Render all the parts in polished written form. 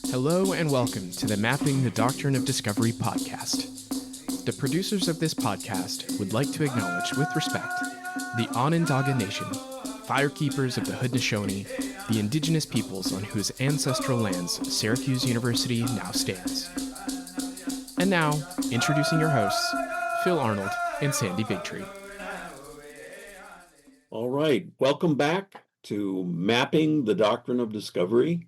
Hello and welcome to the Mapping the Doctrine of Discovery podcast. The producers of this podcast would like to acknowledge with respect the Onondaga Nation, firekeepers of the Haudenosaunee, the Indigenous peoples on whose ancestral lands Syracuse University now stands. And now, introducing your hosts, Phil Arnold and Sandy Bigtree. All right, welcome back to Mapping the Doctrine of Discovery.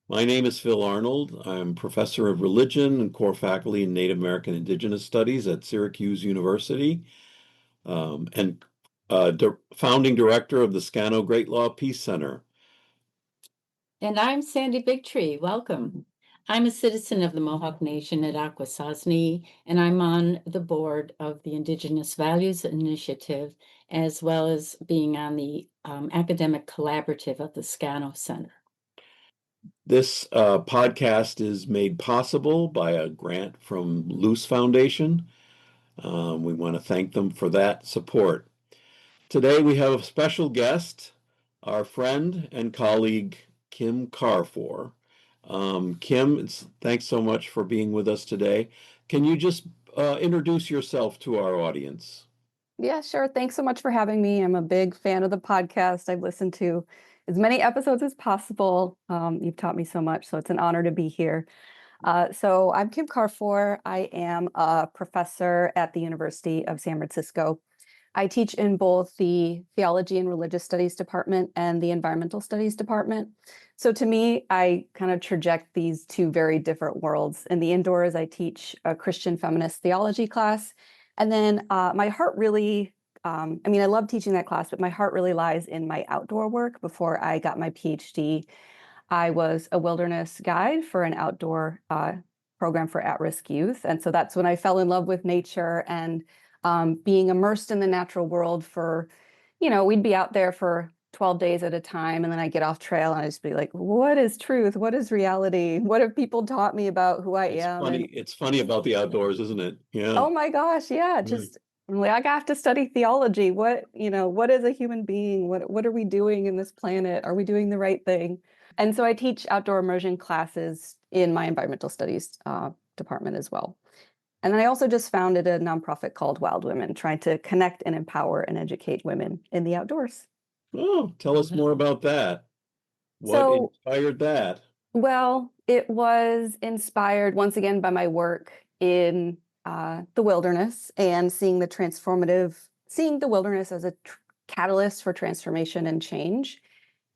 My name is Phil Arnold. I'm professor of religion and core faculty in Native American Indigenous Studies at Syracuse University, and founding director of the Scano Great Law Peace Center. And I'm Sandy Bigtree. Welcome. I'm a citizen of the Mohawk Nation at Haudenosaunee, and I'm on the board of the Indigenous Values Initiative, as well as being on the academic collaborative of the Scano Center. This podcast is made possible by a grant from Luce Foundation. We want to thank them for that support. Today we have a special guest, our friend and colleague, Kim Carfore. Kim, thanks so much for being with us today. Can you just introduce yourself to our audience? Yeah, sure. Thanks so much for having me. I'm a big fan of the podcast. I've listened to as many episodes as possible. You've taught me so much, so it's an honor to be here. So I'm Kim Carfore. I am a professor at the University of San Francisco. I teach in both the Theology and Religious Studies department and the Environmental Studies department. So to me, I kind of traject these two very different worlds. In the indoors, I teach a Christian feminist theology class. And then my heart really, I love teaching that class, but my heart really lies in my outdoor work. Before I got my PhD, I was a wilderness guide for an outdoor program for at-risk youth. And so that's when I fell in love with nature and being immersed in the natural world for, we'd be out there for 12 days at a time. And then I get off trail and I just be like, what is truth? What is reality? What have people taught me about who I am? It's funny about the outdoors, isn't it? Yeah. Oh my gosh. Yeah. I have to study theology. What is a human being? What are we doing in this planet? Are we doing the right thing? And so I teach outdoor immersion classes in my environmental studies department as well. And then I also just founded a nonprofit called Wild Women, trying to connect and empower and educate women in the outdoors. Oh, tell us more about that. What inspired that? Well, it was inspired once again by my work in the wilderness and seeing the wilderness as a catalyst for transformation and change.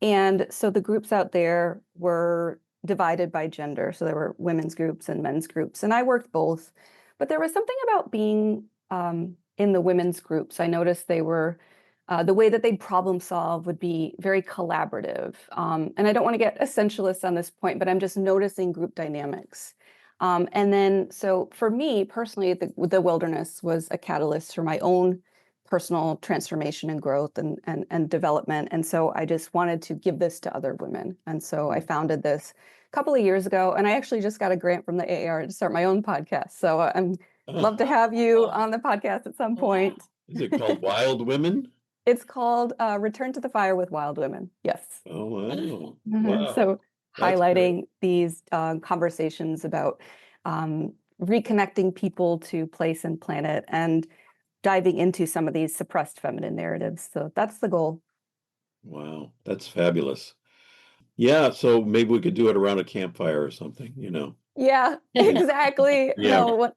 And so the groups out there were divided by gender. So there were women's groups and men's groups, and I worked both. But there was something about being in the women's groups. I noticed they were, the way that they'd problem solve would be very collaborative. And I don't want to get essentialist on this point, but I'm just noticing group dynamics. And then, so for me personally, the wilderness was a catalyst for my own personal transformation and growth and development. And so I just wanted to give this to other women. And so I founded this a couple of years ago, and I actually just got a grant from the AAR to start my own podcast. So I'm love to have you on the podcast at some point. Is it called Wild Women? It's called Return to the Fire with Wild Women. Yes. Oh, wow. Mm-hmm. Wow. So That's highlighting great. these conversations about reconnecting people to place and planet and diving into some of these suppressed feminine narratives. So that's the goal. Wow, that's fabulous. Yeah, so maybe we could do it around a campfire or something, Yeah, exactly. Yeah. No,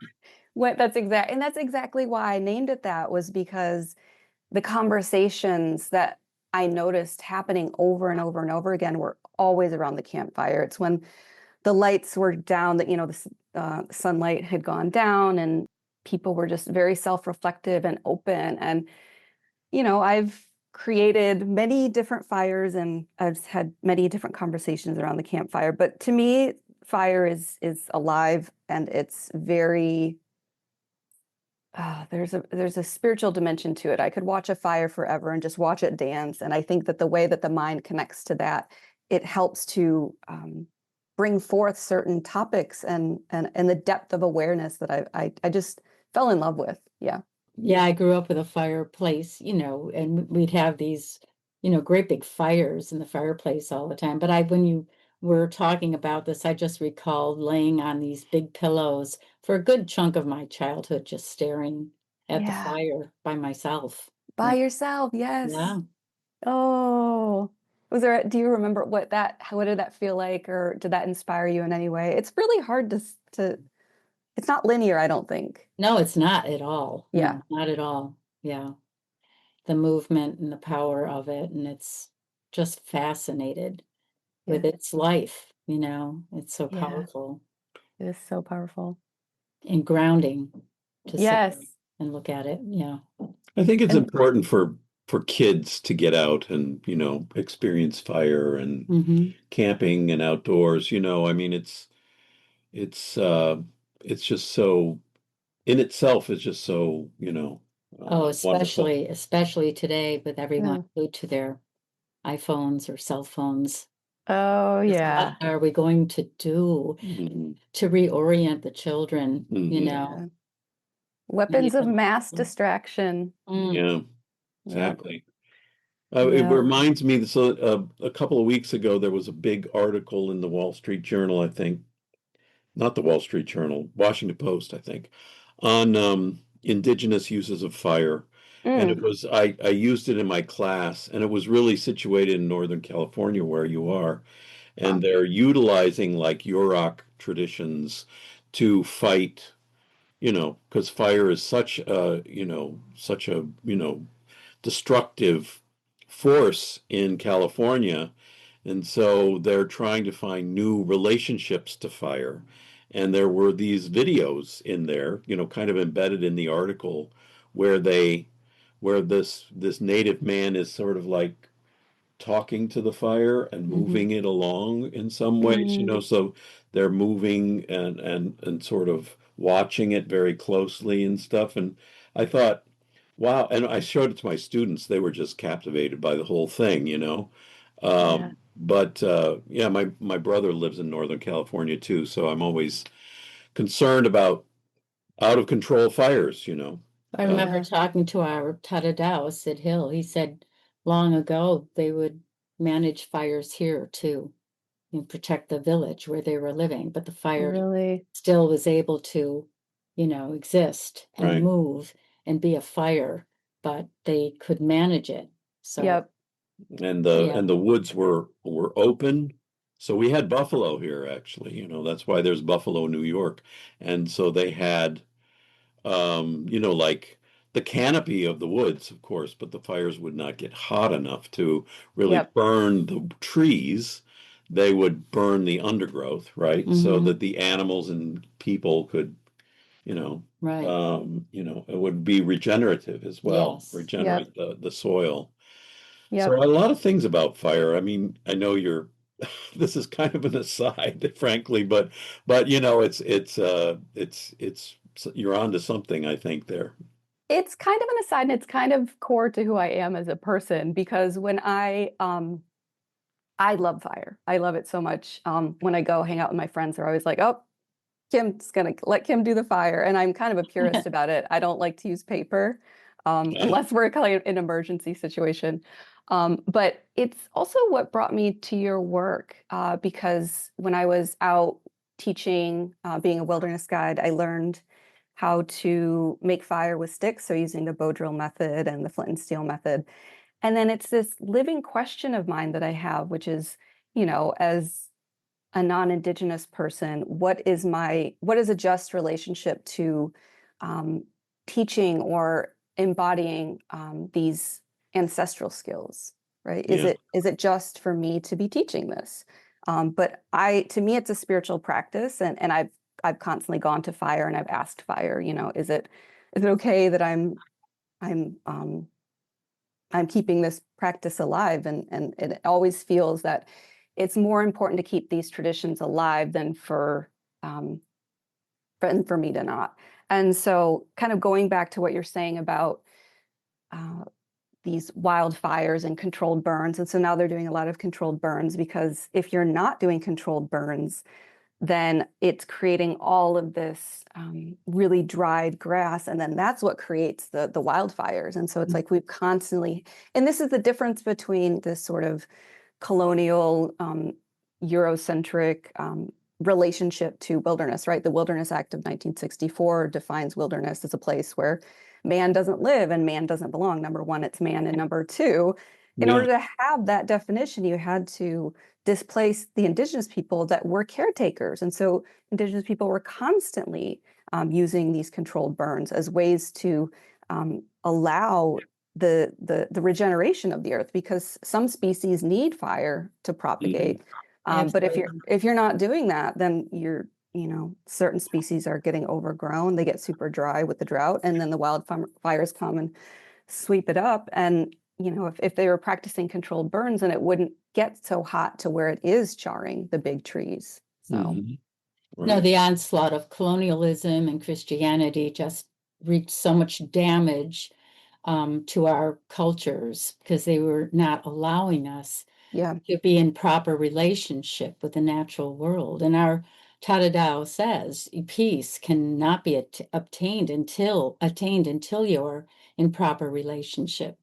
that's exactly why I named it that, was because the conversations that I noticed happening over and over and over again were always around the campfire. It's when the lights were down, that the sunlight had gone down, and people were just very self-reflective and open. And I've created many different fires, and I've had many different conversations around the campfire. But to me, fire is alive, and it's very there's a spiritual dimension to it. I could watch a fire forever and just watch it dance. And I think that the way that the mind connects to that, it helps to bring forth certain topics and the depth of awareness that I just fell in love with. Yeah. Yeah, I grew up with a fireplace, and we'd have these, great big fires in the fireplace all the time. But when you were talking about this, I just recalled laying on these big pillows for a good chunk of my childhood, just staring at the Yeah. fire by myself. By yourself, yes. Yeah. Oh, do you remember what did that feel like, or did that inspire you in any way? It's really hard it's not linear, I don't think. No, it's not at all. Yeah. No, not at all. Yeah. The movement and the power of it. And it's just fascinated with Yeah. its life, it's so Yeah. powerful It is so powerful. and grounding to sit Yes. and look at it. Yeah. I think it's And important for kids to get out and, experience fire and Hmm. camping and outdoors. I mean, it's it's just so in itself is just so, Oh, wonderful. especially today with everyone yeah. glued to their iPhones or cell phones. Oh, Just what yeah. are we going to do Mhm. to reorient the children, Mhm. Yeah. Weapons of mass Mm, distraction. Yeah, Yep. exactly. It Yep. reminds me, so a couple of weeks ago, there was a big article in the Wall Street Journal, I think, not the Wall Street Journal, Washington Post, I think, on indigenous uses of fire. And it Mm. was, I used it in my class, and it was really situated in Northern California where you are. And Wow. they're utilizing like Yurok traditions to fight, because fire is such a, destructive force in California. And so they're trying to find new relationships to fire. And there were these videos in there, kind of embedded in the article where this native man is sort of like talking to the fire and mhm. moving it along in some ways, Mm. so they're moving and sort of watching it very closely and stuff. And I thought, wow, and I showed it to my students. They were just captivated by the whole thing. Yeah. But yeah, my brother lives in Northern California too, so I'm always concerned about out of control fires. I remember Yeah. talking to our Tadadao, Sid Hill. He said long ago they would manage fires here too and protect the village where they were living, but the fire Really. still was able to, exist and Right. move and be a fire, but they could manage it. So, Yep. And the yeah. and the woods were open. So we had buffalo here actually, that's why there's Buffalo, New York. And so they had like the canopy of the woods, of course, but the fires would not get hot enough to really Yep. burn the trees. They would burn the undergrowth, right? So Hmm. that the animals and people could, Right. it would be regenerative as well, Yes. Yep. regenerate the soil. So Yep. a lot of things about fire. I mean, I know you're this is kind of an aside, frankly, but it's you're onto something, I think there. It's kind of an aside, and it's kind of core to who I am as a person, because when I love fire. I love it so much. When I go hang out with my friends, they're always like, "Oh, Kim's gonna let Kim do the fire," and I'm kind of a purist about it. I don't like to use paper Yeah. unless we're kind of in an emergency situation. But it's also what brought me to your work, because when I was out teaching, being a wilderness guide, I learned how to make fire with sticks, so using the bow drill method and the flint and steel method. And then it's this living question of mine that I have, which is, as a non-Indigenous person, what is a just relationship to um, teaching or embodying these ancestral skills, right? Is Yeah. it just for me to be teaching this? But to me, it's a spiritual practice, and I've constantly gone to fire and I've asked fire, is it okay that I'm I'm keeping this practice alive, and it always feels that it's more important to keep these traditions alive than um, for me to not. And so, kind of going back to what you're saying about uh, these wildfires and controlled burns, and so now they're doing a lot of controlled burns, because if you're not doing controlled burns, then it's creating all of this really dried grass, and then that's what creates the wildfires. And so it's like we've constantly, and this is the difference between this sort of colonial Eurocentric relationship to wilderness, right? The Wilderness Act of 1964 defines wilderness as a place where man doesn't live and man doesn't belong. Number one, it's man, and number two, in order to have that definition, you had to displace the indigenous people that were caretakers. And so indigenous people were constantly using these controlled burns as ways to allow the regeneration of the earth, because some species need fire to propagate. But if you're not doing that, then certain species are getting overgrown. They get super dry with the drought, and then the wildfires come and sweep it up. And if they were practicing controlled burns, then it wouldn't get so hot to where it is charring the big trees. So, no, the onslaught of colonialism and Christianity just wreaked so much damage to our cultures, because they were not allowing us to be in proper relationship with the natural world. And our Tadadao says peace cannot be attained until you're in proper relationship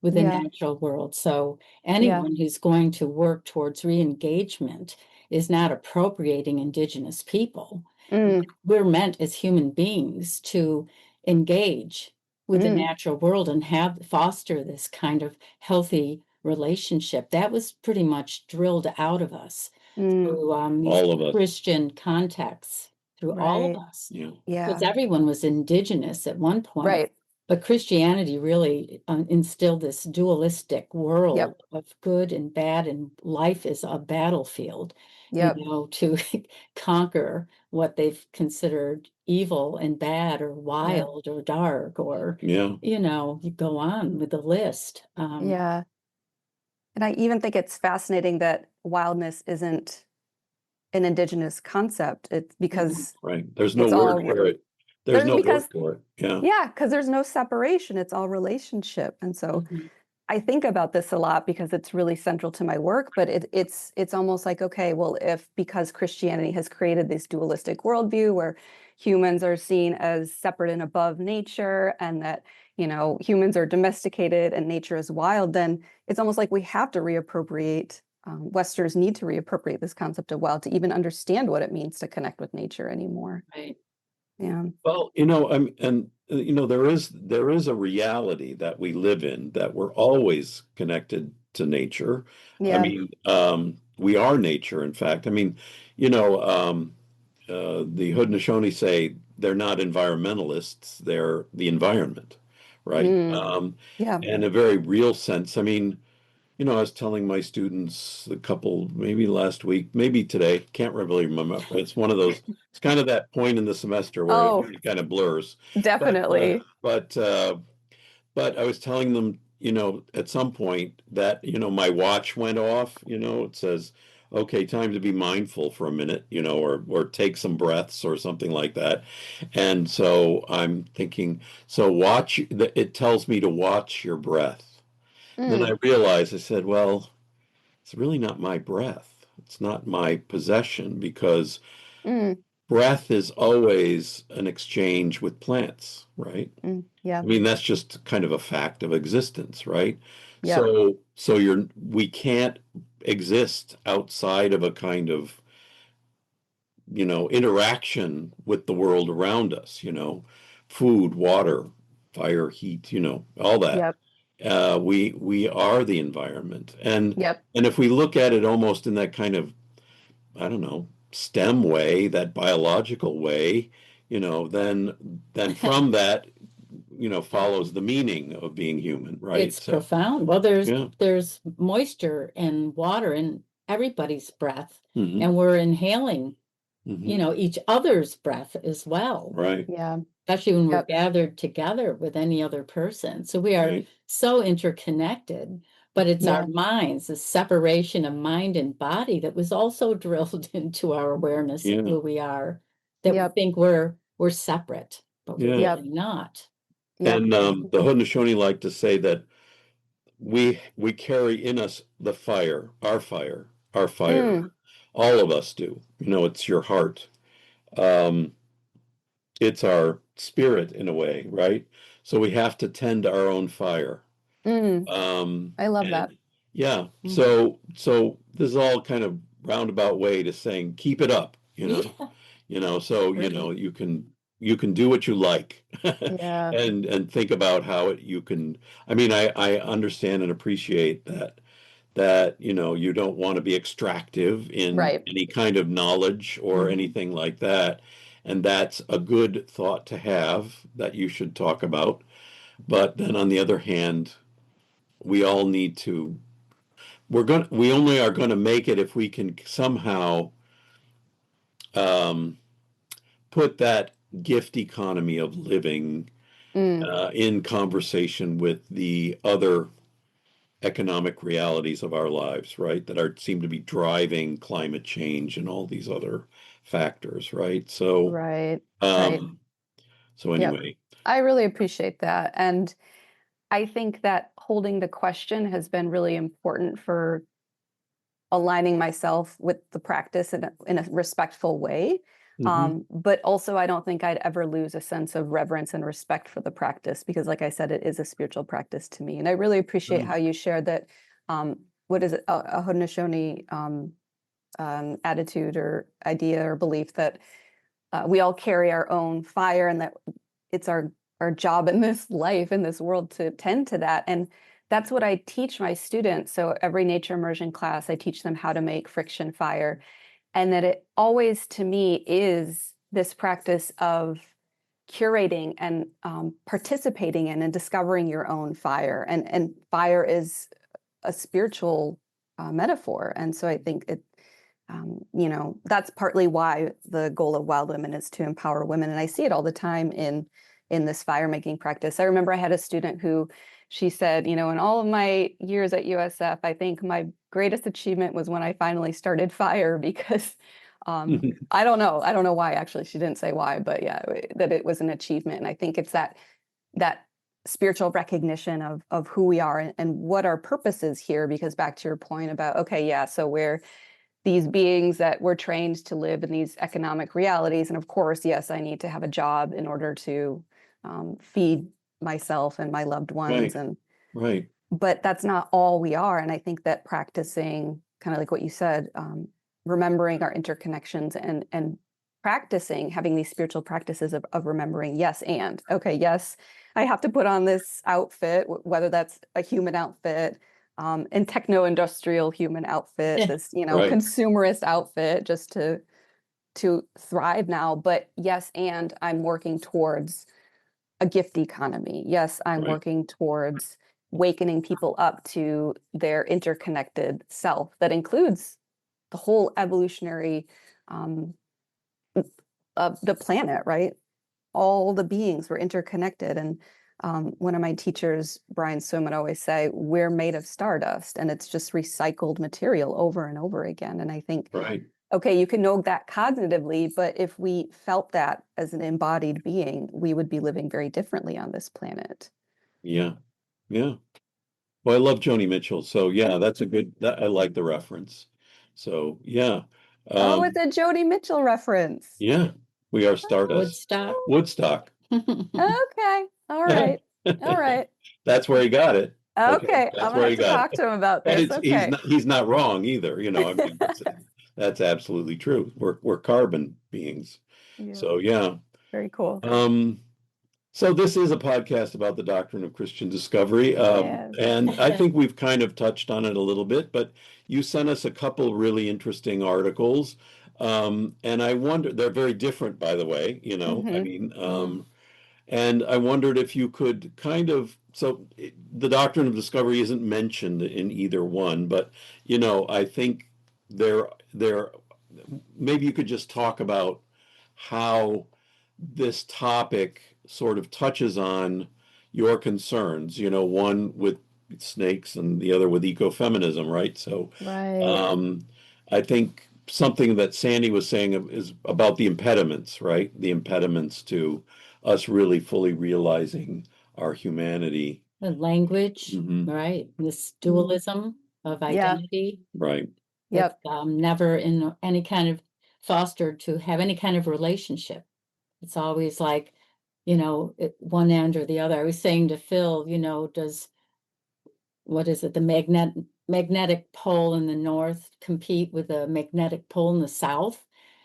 with the natural world. So anyone who's going to work towards re-engagement is not appropriating indigenous people. We're meant as human beings to engage with the natural world and foster this kind of healthy relationship. That was pretty much drilled out of us through all of us. Christian contexts, through all of us. Because everyone was indigenous at one point. Right. But Christianity really instilled this dualistic world of good and bad, and life is a battlefield, to conquer what they've considered evil and bad or wild or dark, or, you go on with the list. And I even think it's fascinating that wildness isn't an indigenous concept. It's because there's no word for it. There's no word for it. Because there's no separation. It's all relationship. And so I think about this a lot because it's really central to my work, but it's almost like, okay, well, because Christianity has created this dualistic worldview where humans are seen as separate and above nature, and that, humans are domesticated and nature is wild, then it's almost like we have to reappropriate, Westerners need to reappropriate this concept of wild to even understand what it means to connect with nature anymore. Right. Yeah. Well, there is a reality that we live in, that we're always connected to nature. Yeah. I mean, we are nature, in fact. I mean, the Haudenosaunee say they're not environmentalists, they're the environment, right? In a very real sense. I mean, I was telling my students a couple, maybe last week, maybe today, can't really remember. It's one of those, it's kind of that point in the semester where it kind of blurs. Definitely. But I was telling them, at some point that, my watch went off, it says, okay, time to be mindful for a minute, or take some breaths or something like that. And so I'm thinking, it tells me to watch your breath. Then I realized, I said, well, it's really not my breath. It's not my possession, because breath is always an exchange with plants, right? I mean, that's just kind of a fact of existence, right? So we can't exist outside of a kind of, interaction with the world around us, food, water, fire, heat, all that. We are the environment, and if we look at it almost in that kind of, I don't know, STEM way, that biological way, then from that, follows the meaning of being human, right? It's profound. Well, there's moisture and water in everybody's breath, and we're inhaling, each other's breath as well. Right. Yeah. Especially when we're gathered together with any other person. So we are so interconnected, but it's our minds, the separation of mind and body that was also drilled into our awareness of who we are, that we think we're separate, but we're really not. And the Haudenosaunee like to say that we carry in us the fire, our fire, All of us do. It's your heart. Um, it's our spirit in a way, right? So we have to tend our own fire. Mm, I love that. And yeah, Mm. so this is all kind of roundabout way to saying keep it up, so Great. you can do what you like Yeah, and think about how you can. I mean, I understand and appreciate that you don't want to be extractive in right. any kind of knowledge or Mhm. anything like that, and that's a good thought to have that you should talk about. But then on the other hand, we all need to we only are going to make it if we can somehow um, put that gift economy of living Mm, in conversation with the other economic realities of our lives, right? That seem to be driving climate change and all these other factors, right? So, right, right. um, so Yep. anyway, I really appreciate that. And I think that holding the question has been really important for aligning myself with the practice in a respectful way. mhm, But also, I don't think I'd ever lose a sense of reverence and respect for the practice because, like I said, it is a spiritual practice to me. And I really appreciate right, how you shared that. What is it? A Haudenosaunee attitude or idea or belief that we all carry our own fire and that it's our job in this life in this world to tend to that. And that's what I teach my students. So every nature immersion class, I teach them how to make friction fire, and that it always to me is this practice of curating and participating in and discovering your own fire. And fire is a spiritual metaphor. And so I think that's partly why the goal of Wild Women is to empower women. And I see it all the time in this fire making practice. I remember I had a student who she said, in all of my years at USF, I think my greatest achievement was when I finally started fire because I don't know why actually. She didn't say why, but yeah, that it was an achievement. And I think it's that spiritual recognition of who we are and what our purpose is here. Because back to your point about, okay, yeah, so we're these beings that were trained to live in these economic realities. And of course, yes, I need to have a job in order to feed myself and my loved ones. right, And right, but that's not all we are. And I think that practicing, kind of like what you said, remembering our interconnections and practicing having these spiritual practices of remembering, yes, and okay, yes, I have to put on this outfit, whether that's a human outfit, and techno-industrial human outfit, this right, consumerist outfit, just to thrive now. But yes, and I'm working towards a gift economy. Yes, I'm right, working towards wakening people up to their interconnected self that includes the whole evolutionary um, of the planet, right? All the beings were interconnected. And one of my teachers, Brian Swim, would always say, we're made of stardust and it's just recycled material over and over again. And I think, right. okay, you can know that cognitively, but if we felt that as an embodied being, we would be living very differently on this planet. Yeah, yeah. Well, I love Joni Mitchell, so yeah, I like the reference. So yeah, Oh, it's um, a Joni Mitchell reference. yeah, we are Stardust. Woodstock. Woodstock. Okay. All right. All right. That's where he got it. Okay, Okay. I'm that's gonna where have he to got talk it. to him about And this. it's Okay. he's not wrong either, I mean that's absolutely true. We're carbon beings. Yeah. So yeah. Very cool. Um so this is a podcast about the doctrine of Christian discovery. Yeah. And I think we've kind of touched on it a little bit, but you sent us a couple really interesting articles. And I wonder, they're very different, by the way, I Mm-hmm. mean, Mm. and I wondered if you could the doctrine of discovery isn't mentioned in either one, but I think there maybe you could just talk about how this topic sort of touches on your concerns, one with snakes and the other with ecofeminism, right? So Right. um, I think something that Sandy was saying is about the impediments, right? The impediments to us really fully realizing our humanity. The language, Hmm. right? This Mm. dualism of Yeah. identity. Right. Yep. It's never in any kind of fostered to have any kind of relationship. It's always like, one end or the other. I was saying to Phil, what is it? The magnetic pole in the north compete with the magnetic pole in the south.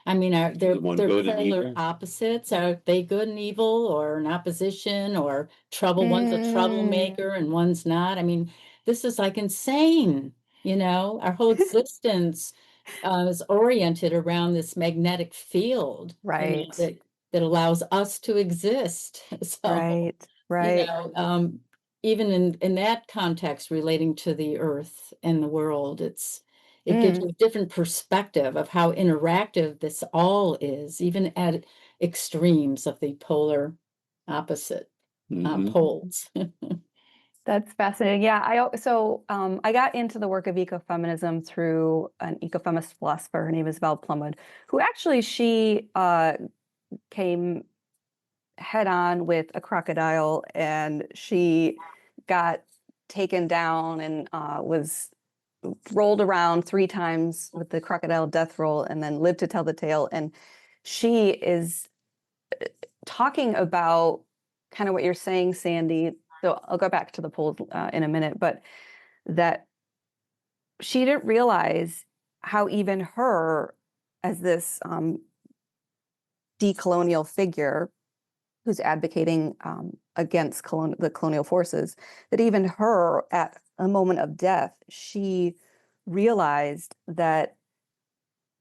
I mean, they're polar opposites. Are they good and evil, or an opposition, or trouble? One's a troublemaker and one's not. I mean, this is like insane. Our whole existence is oriented around this magnetic field, Right. that allows us to exist. So, Right. even in that context relating to the earth and the world, it gives you a different perspective of how interactive this all is, even at extremes of the polar opposite poles. That's fascinating. Yeah, I got into the work of ecofeminism through an ecofeminist philosopher. Her name is Val Plumwood, who actually she came head on with a crocodile, and she got taken down and was rolled around 3 times with the crocodile death roll, and then lived to tell the tale. And she is talking about kind of what you're saying, Sandy. So I'll go back to the polls in a minute, but that she didn't realize how even her, as this decolonial figure who's advocating against the colonial forces, that even her, at a moment of death, she realized that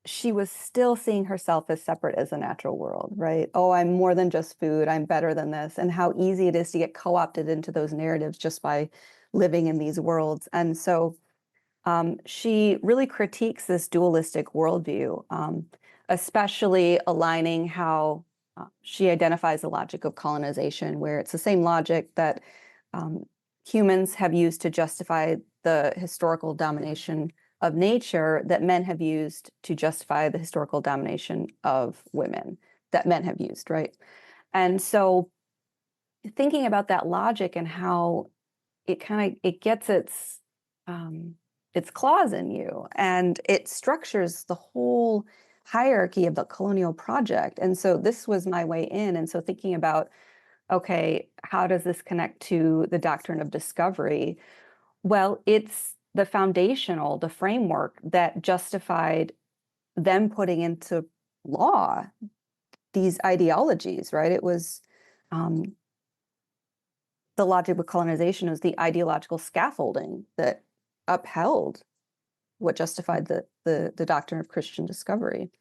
she was still seeing herself as separate as the natural world, right? Oh, I'm more than just food. I'm better than this. And how easy it is to get co-opted into those narratives just by living in these worlds. And so she really critiques this dualistic worldview, especially aligning how she identifies the logic of colonization, where it's the same logic that humans have used to justify the historical domination of nature that men have used to justify the historical domination of women that men have used, right? And so thinking about that logic and how it gets its claws in you, and it structures the whole hierarchy of the colonial project. And so this was my way in. And so thinking about, okay, how does this connect to the doctrine of discovery? Well, it's the framework that justified them putting into law these ideologies, right? It was the logic of colonization was the ideological scaffolding that upheld what justified the doctrine of Christian discovery.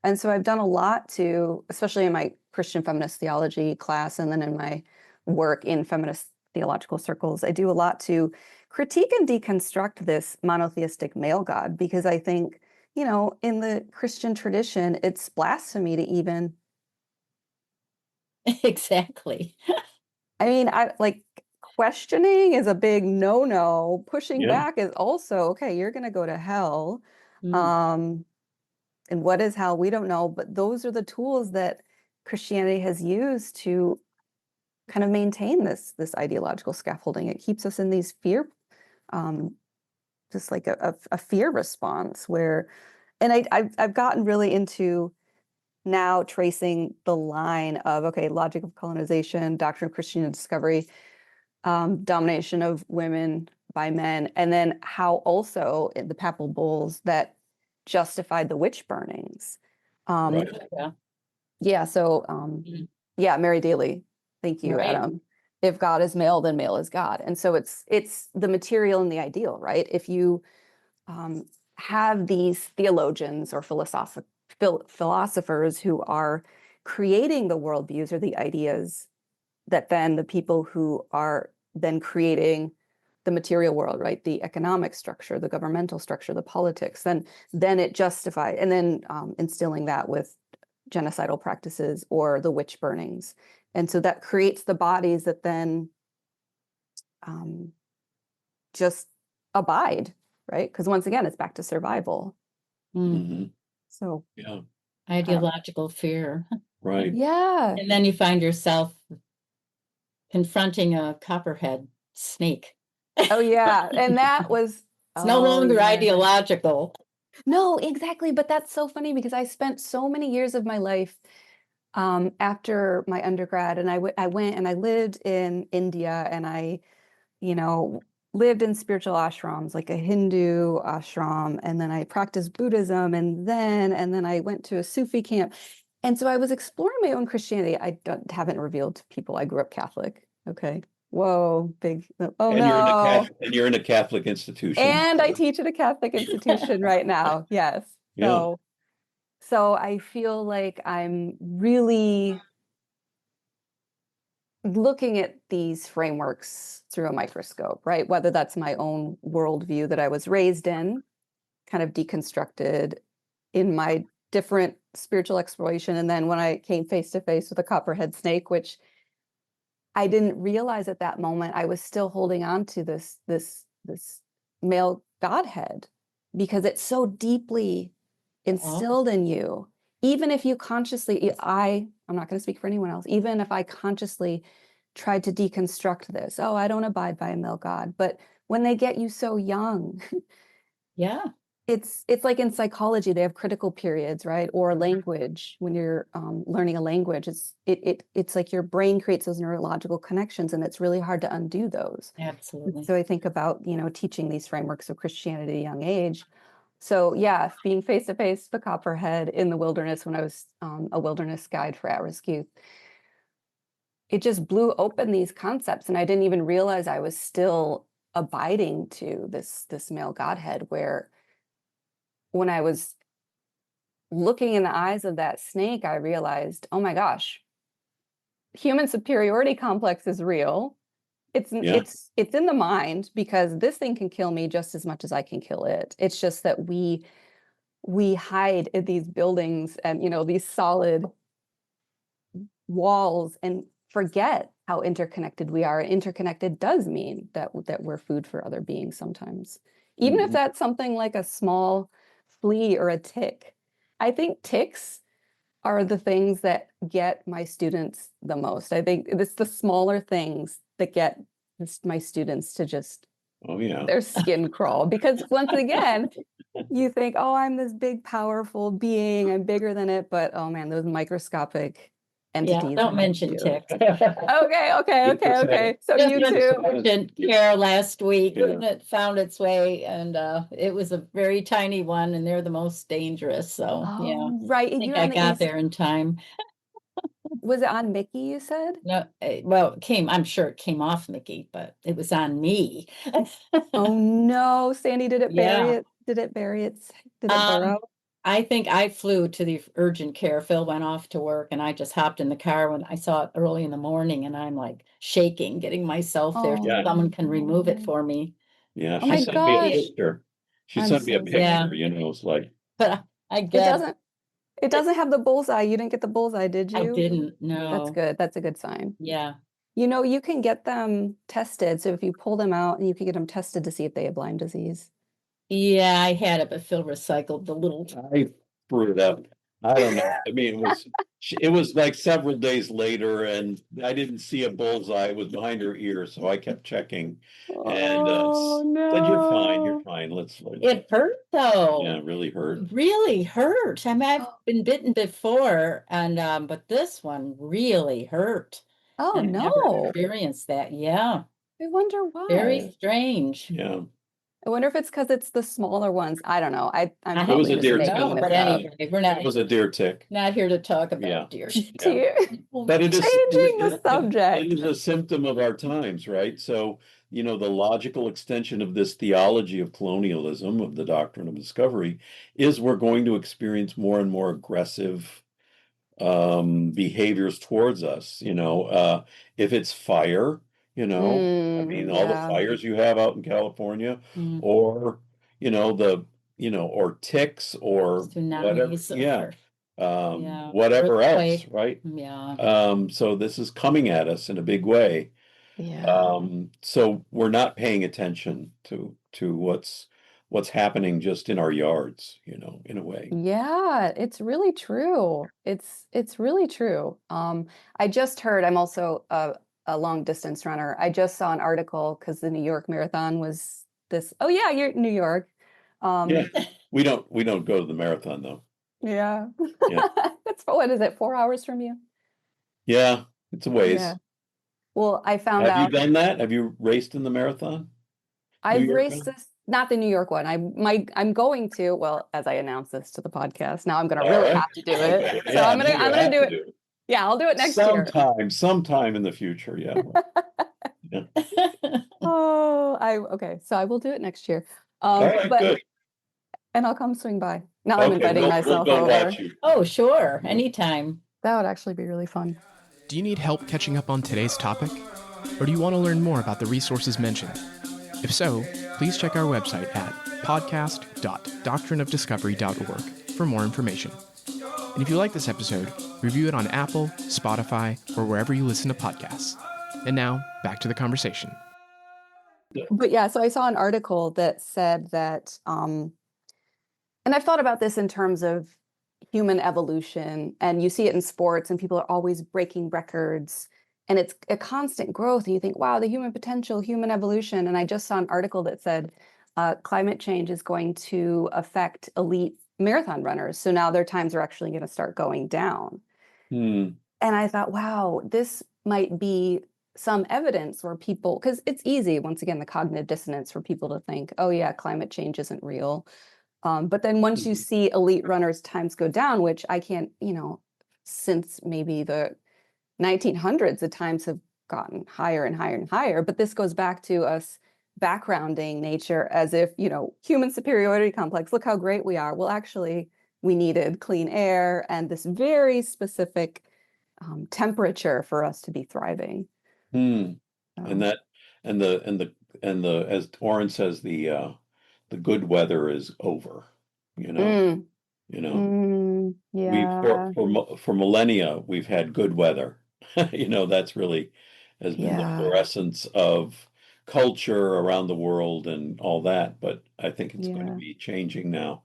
And so I've done a lot to, especially in my Christian feminist theology class, and then in my work in feminist theological circles, I do a lot to critique and deconstruct this monotheistic male God, because I think, in the Christian tradition, it's blasphemy to even. Exactly. I mean, questioning is a big no-no. Pushing back is also, okay, you're going to go to hell. And what is hell? We don't know. But those are the tools that Christianity has used to kind of maintain this ideological scaffolding. It keeps us in these fear, just like a fear response where, and I've gotten really into now tracing the line of, okay, logic of colonization, doctrine of Christian discovery, domination of women by men, and then how also in the papal bulls that justified the witch burnings. Yeah. So, Mary Daly. Thank you, Right. Adam. If God is male, then male is God. And so it's the material and the ideal, right? If you have these theologians or philosophers who are creating the worldviews or the ideas that then the people who are then creating the material world, right? The economic structure, the governmental structure, the politics, then it justifies, and then instilling that with genocidal practices or the witch burnings. And so that creates the bodies that then just abide, right? Because once again, it's back to survival. So ideological fear. Right. Yeah. And then you find yourself confronting a copperhead snake. Oh yeah. And that was it's no longer ideological. No, exactly. But that's so funny because I spent so many years of my life after my undergrad, and I went and I lived in India, and I, you know, lived in spiritual ashrams, like a Hindu ashram, and then I practiced Buddhism, and then I went to a Sufi camp. And so I was exploring my own Christianity. Haven't revealed to people I grew up Catholic. Okay. Whoa, big. Oh And no. you're in a Catholic institution. And I teach at a Catholic institution right now. Yes. Yeah. So I feel like I'm really looking at these frameworks through a microscope, right? Whether that's my own worldview that I was raised in, kind of deconstructed in my different spiritual exploration. And then when I came face to face with a copperhead snake, which I didn't realize at that moment, I was still holding on to this male godhead because it's so deeply instilled in you. Even if you consciously, I'm not going to speak for anyone else, even if I consciously tried to deconstruct this, oh, I don't abide by a male god. But when they get you so young, Yeah. it's like in psychology, they have critical periods, right? Or language, when you're learning a language, it's like your brain creates those neurological connections, and it's really hard to undo those. Absolutely. So I think about, teaching these frameworks of Christianity at a young age. So yeah, being face to face with the copperhead in the wilderness when I was a wilderness guide for at-risk youth, it just blew open these concepts, and I didn't even realize I was still abiding to this male godhead, where when I was looking in the eyes of that snake, I realized, oh my gosh, human superiority complex is real. It's in the mind, because this thing can kill me just as much as I can kill it. It's just that we hide in these buildings and these solid walls and forget how interconnected we are. And interconnected does mean that we're food for other beings sometimes, even if that's something like a small flea or a tick. I think ticks are the things that get my students the most. I think it's the smaller things that get my students to just their skin crawl, because once again, you think, oh, I'm this big, powerful being, I'm bigger than it, but oh man, those microscopic entities. Yeah, don't mention ticks. Okay. So Just you too. mentioned care last week, and it found its way, and it was a very tiny one, and they're the most dangerous. So yeah, right. I think I got there in time. Was it on Mickey, you said? No, well, I'm sure it came off Mickey, but it was on me. Oh no, Sandy, did it bury it? Did it burrow? I think I flew to the urgent care. Phil went off to work, and I just hopped in the car when I saw it early in the morning, and I'm like shaking, getting myself there so someone can remove it for me. Yeah, oh my sent me a gosh. picture. She sent me a picture, it's like. But I get it doesn't have the bullseye. You didn't get the bullseye, did you? I didn't know. That's good. That's a good sign. Yeah. You can get them tested. So if you pull them out, and you can get them tested to see if they have Lyme disease. Yeah, I had it, but Phil recycled the little. I threw it up. I don't know. I mean, it was like several days later, and I didn't see a bullseye. It was behind her ear, so I kept checking. And said, "You're fine. Let's." It hurt though. Yeah, it really hurt. Really hurt. I mean, I've been bitten before, and but this one really hurt. Oh I've no! never experienced that. Yeah. I wonder why. Very strange. Yeah. I wonder if it's because it's the smaller ones. I don't know. I'm it was a deer tick. But anyway, it was a deer tick. Not here to talk about deer. But it is changing the subject. It is a symptom of our times, right? So, the logical extension of this theology of colonialism, of the doctrine of discovery, is we're going to experience more and more aggressive behaviors towards us. If it's fire, I mean, all the fires you have out in California, or or ticks, or whatever, whatever else, right? Yeah. So this is coming at us in a big way. Yeah. So we're not paying attention to what's happening just in our yards, in a way. Yeah, it's really true. It's really true. I just heard, I'm also a long distance runner. I just saw an article because the New York Marathon was this. Oh yeah, you're New York. We don't go to the marathon though. Yeah. Yeah. That's what is it, 4 hours from you? Yeah, it's a ways. Yeah. Well, I found Have you out done that? Have you raced in the marathon? New I've York raced one? this, not the New York one. I'm going to, well, as I announce this to the podcast, now I'm gonna All really right. have to do it. Okay. So Yeah, I'm now you gonna have do to it. do it. Yeah, I'll do it next year. Sometime in the future. Yeah. Yeah. Oh, okay. So I will do it next year. All right, But good. and I'll come swing by. Now I'm Okay, inviting we'll myself go over. watch you. Oh, sure. Anytime. That would actually be really fun. Do you need help catching up on today's topic? Or do you want to learn more about the resources mentioned? If so, please check our website at podcast.doctrineofdiscovery.org for more information. And if you like this episode, review it on Apple, Spotify, or wherever you listen to podcasts. And now, back to the conversation. But yeah, so I saw an article that said that, and I've thought about this in terms of human evolution, and you see it in sports, and people are always breaking records, and it's a constant growth. And you think, wow, the human potential, human evolution. And I just saw an article that said climate change is going to affect elite marathon runners. So now their times are actually going to start going down. Hmm. And I thought, wow, this might be some evidence where people, because it's easy, once again, the cognitive dissonance for people to think, oh yeah, climate change isn't real. But then once you see elite runners' times go down, which I can't, since maybe the 1900s, the times have gotten higher and higher and higher. But this goes back to us backgrounding nature as if, human superiority complex, look how great we are. Well, actually, we needed clean air and this very specific temperature for us to be thriving. Hmm. Um, And as Oren says, the good weather is over. mm, We yeah, for millennia we've had good weather. That's really has been the yeah, core essence of culture around the world and all that. But I think it's going to yeah, be changing now.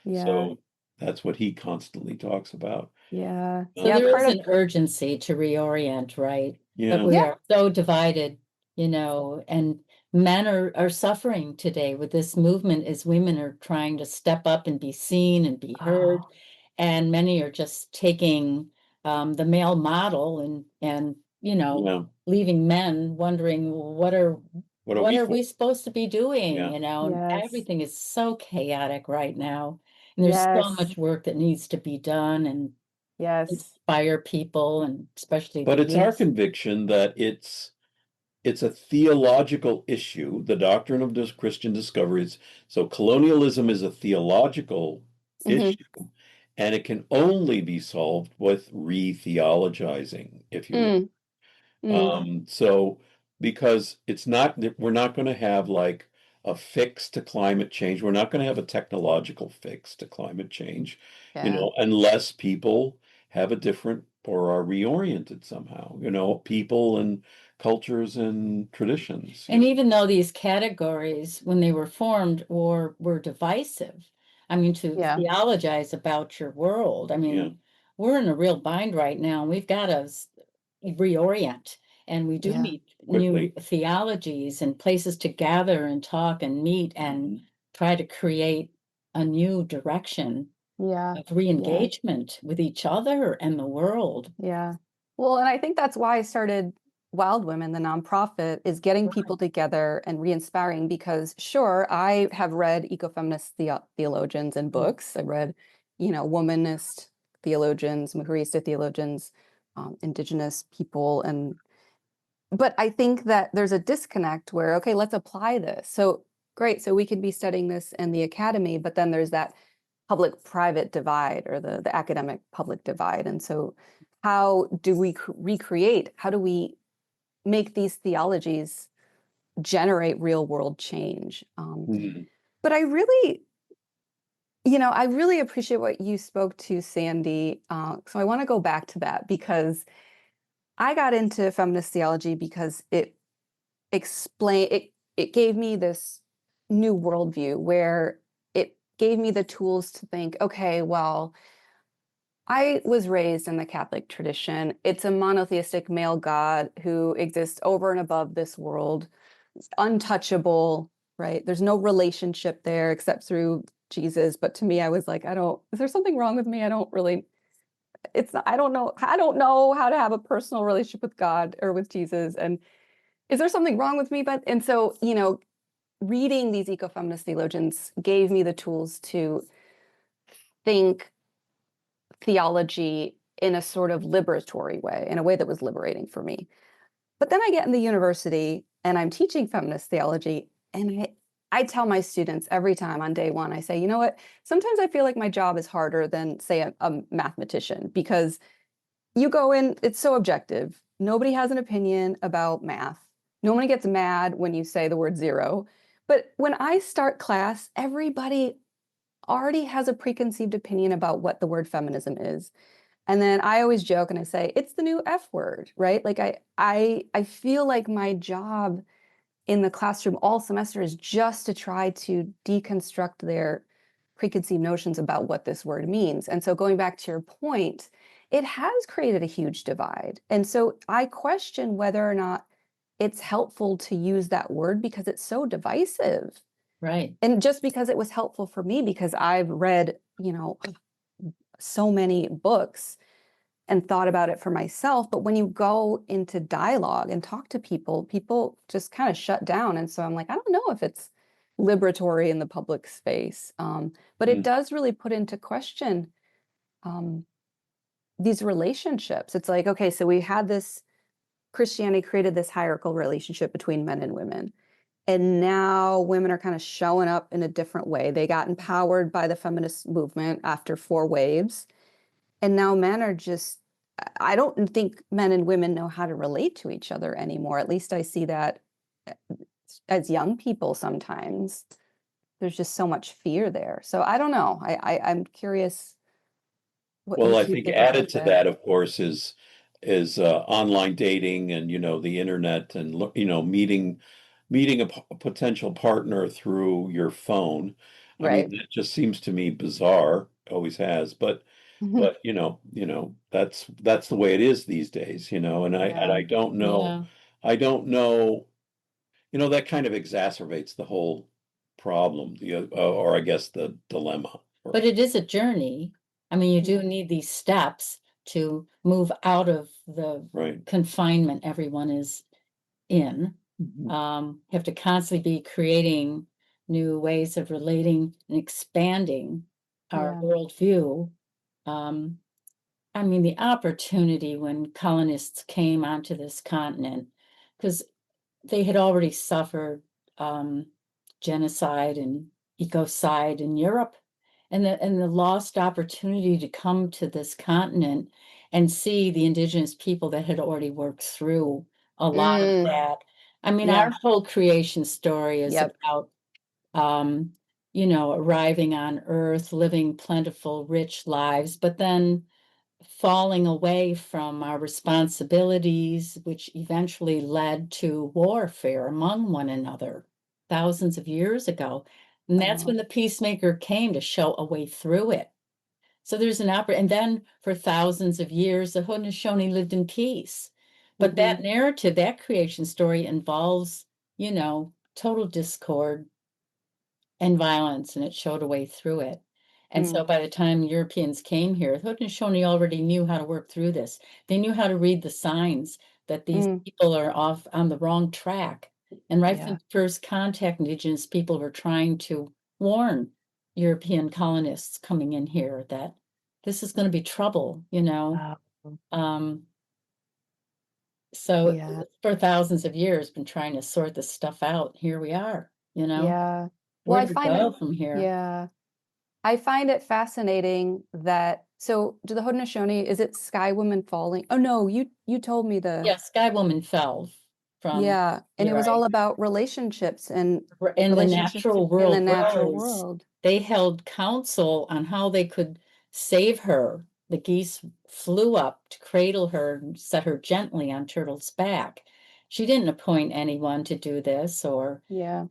yeah, So that's what he constantly talks about. yeah, So yeah. there Part is of, an urgency to reorient, right? But Yeah. we yeah, are so divided, and men are suffering today with this movement as women are trying to step up and be seen and be heard. oh, And many are just taking the male model and Yeah. leaving men wondering, well, what are What are we we for? supposed to be doing? Yeah. And yes, everything is so chaotic right now. And there's so yes, much work that needs to be done and yes, inspire people and especially But the it's our youth. conviction that it's a theological issue. The doctrine of Christian discovery is so colonialism is a theological hmm issue, and it can only be solved with re-theologizing, if you will. mm, mm, So because we're not going to have like a fix to climate change. We're not going to have a technological fix to climate change, yeah, unless people have a different or are reoriented somehow, people and cultures and traditions. And even though these categories, when they were formed, were divisive, I mean, to yeah, theologize about your world, I Yeah, mean, we're in a real bind right now, and we've got to reorient. And we do yeah, need new quickly. theologies and places to gather and talk and meet and Mhm. try to create a new direction yeah, of yeah, re-engagement with each other and the world. yeah. Well, and I think that's why I started Wild Women, the nonprofit, is getting Right. people together and re-inspiring because sure, I have read ecofeminist theologians and books. I read, womanist theologians, Mujerista theologians, Indigenous people, but I think that there's a disconnect where, okay, let's apply this. So great, so we could be studying this in the academy, but then there's that public-private divide or the academic public divide. And so how do we recreate, how do we make these theologies generate real world change? Mhm. But I really appreciate what you spoke to, Sandy. So I want to go back to that because I got into feminist theology because it gave me this new worldview where it gave me the tools to think, okay, well, I was raised in the Catholic tradition. It's a monotheistic male God who exists over and above this world. It's untouchable, right? There's no relationship there except through Jesus, but to me, I was like, is there something wrong with me? I don't know how to have a personal relationship with God or with Jesus. And is there something wrong with me? And so, reading these ecofeminist theologians gave me the tools to think theology in a sort of liberatory way, in a way that was liberating for me. But then I get in the university and I'm teaching feminist theology, and I tell my students every time on day one, I say, you know what, sometimes I feel like my job is harder than, say, a mathematician, because you go in, it's so objective. Nobody has an opinion about math. Nobody gets mad when you say the word zero. But when I start class, everybody already has a preconceived opinion about what the word feminism is. And then I always joke and I say, it's the new F word, right? Like I feel like my job in the classroom all semester is just to try to deconstruct their preconceived notions about what this word means. And so going back to your point, it has created a huge divide. And so I question whether or not it's helpful to use that word because it's so divisive. Right. And just because it was helpful for me, because I've read, so many books and thought about it for myself. But when you go into dialogue and talk to people, people just kind of shut down. And so I'm like, I don't know if it's liberatory in the public space. But it does really put into question these relationships. It's like, okay, so we had this, Christianity created this hierarchical relationship between men and women. And now women are kind of showing up in a different way. They got empowered by the feminist movement after 4 waves. And now men are just, I don't think men and women know how to relate to each other anymore. At least I see that as young people sometimes. There's just so much fear there. So I don't know. I'm curious what Well, you I think think added about to that. that, of course, is online dating and the internet and meeting a potential partner through your phone. I mean, Right. that just seems to me bizarre. Always has, but Mhm. that's the way it is these days. And I Yeah. don't know, Yeah. I don't know. That kind of exacerbates the whole problem, or I guess the dilemma. But it is a journey. I mean, you do Yeah. need these steps to move out of the Right. confinement everyone is in. You have to constantly be creating new ways of relating and expanding our Yeah. worldview. Um, I mean, the opportunity when colonists came onto this continent, because they had already suffered genocide and ecocide in Europe, and the lost opportunity to come to this continent and see the indigenous people that had already worked through a lot of that. I mean, Yeah. our whole creation story is Yep. about arriving on Earth, living plentiful, rich lives, but then falling away from our responsibilities, which eventually led to warfare among one another thousands of years ago. And that's when the peacemaker came to show a way through it. So there's an opera, and then for thousands of years, the Haudenosaunee lived in peace. But that narrative, that creation story involves, total discord and violence, and it showed a way through it. And so by the time Europeans came here, the Haudenosaunee already knew how to work through this. They knew how to read the signs that these people are off on the wrong track. And right from Yeah. first contact, Indigenous people were trying to warn European colonists coming in here that this is going to be trouble. Wow. Um, so Yeah. for thousands of years, been trying to sort this stuff out. Here we are, Yeah. Well, where I do we find it, go from here? yeah. I find it fascinating that, so do the Haudenosaunee, is it Sky Woman falling? Oh no, you told me Yeah, Sky Woman fell from, yeah, and it you're was all right. about relationships and In the relationships natural in the world natural rose, world. they held council on how they could save her. The geese flew up to cradle her and set her gently on Turtle's back. She didn't appoint anyone to do this, or Yeah.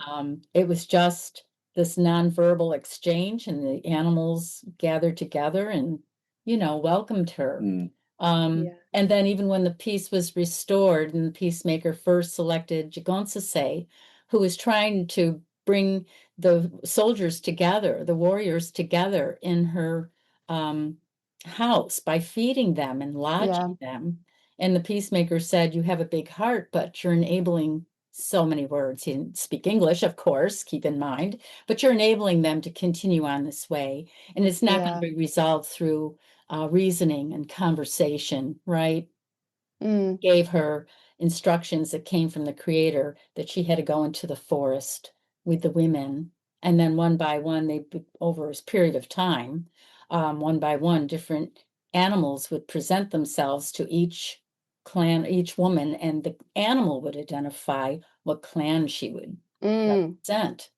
it was just this nonverbal exchange, and the animals gathered together and, welcomed her. Yeah. And then even when the peace was restored and the peacemaker first selected Jigonsase, who was trying to bring the soldiers together, the warriors together in her house by feeding them and lodging them. And the peacemaker said, "You have a big heart, but you're enabling," so many words. He didn't speak English, of course, keep in mind, but you're enabling them to continue on this way. And it's not going to be resolved through reasoning and conversation, right? Gave her instructions that came from the creator that she had to go into the forest with the women. And then one by one, over a period of time, one by one, different animals would present themselves to each clan, each woman, and the animal would identify what clan she would represent.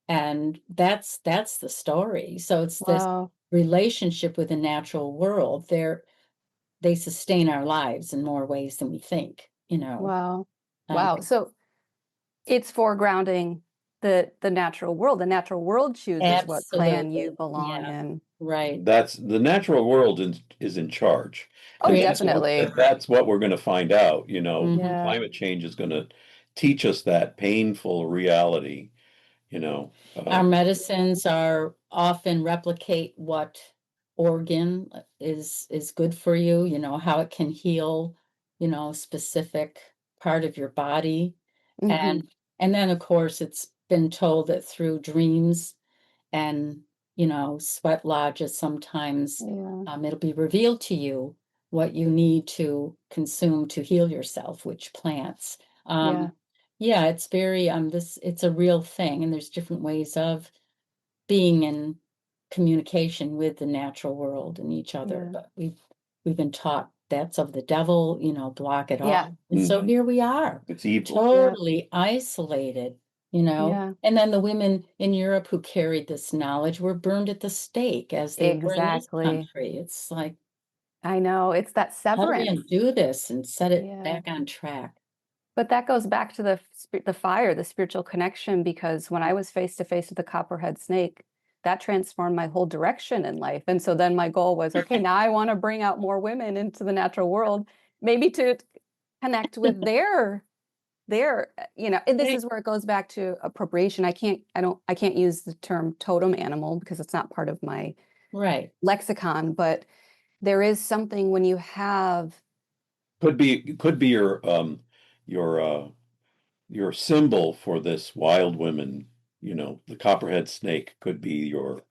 And that's the story. So it's this relationship with the natural world. They sustain our lives in more ways than we think, Wow. Wow. So it's foregrounding the natural world. The natural world chooses what clan you belong in. Right. That's the natural world is in charge. Oh, definitely. That's what we're going to find out. Yeah. Climate change is going to teach us that painful reality. Our medicines are often replicate what organ is good for you, how it can heal, specific part of your body. And then of course it's been told that through dreams and sweat lodges sometimes it'll be revealed to you what you need to consume to heal yourself, which plants. Yeah, it's very it's a real thing, and there's different ways of being in communication with the natural world and each other. But we've been taught that's of the devil, block it off. And so here we are. It's evil. Totally isolated, and then the women in Europe who carried this knowledge were burned at the stake as they were in this country. It's like, I know, it's that how do we severance. undo this and set it back on track? But that goes back to the fire, the spiritual connection, because when I was face to face with the copperhead snake, that transformed my whole direction in life. And so then my goal was, okay, now I want to bring out more women into the natural world, maybe to connect with their, and this is where it goes back to appropriation. I can't use the term totem animal because it's not part of my lexicon, but there is something when you have could be your symbol for this wild women, the copperhead snake could be your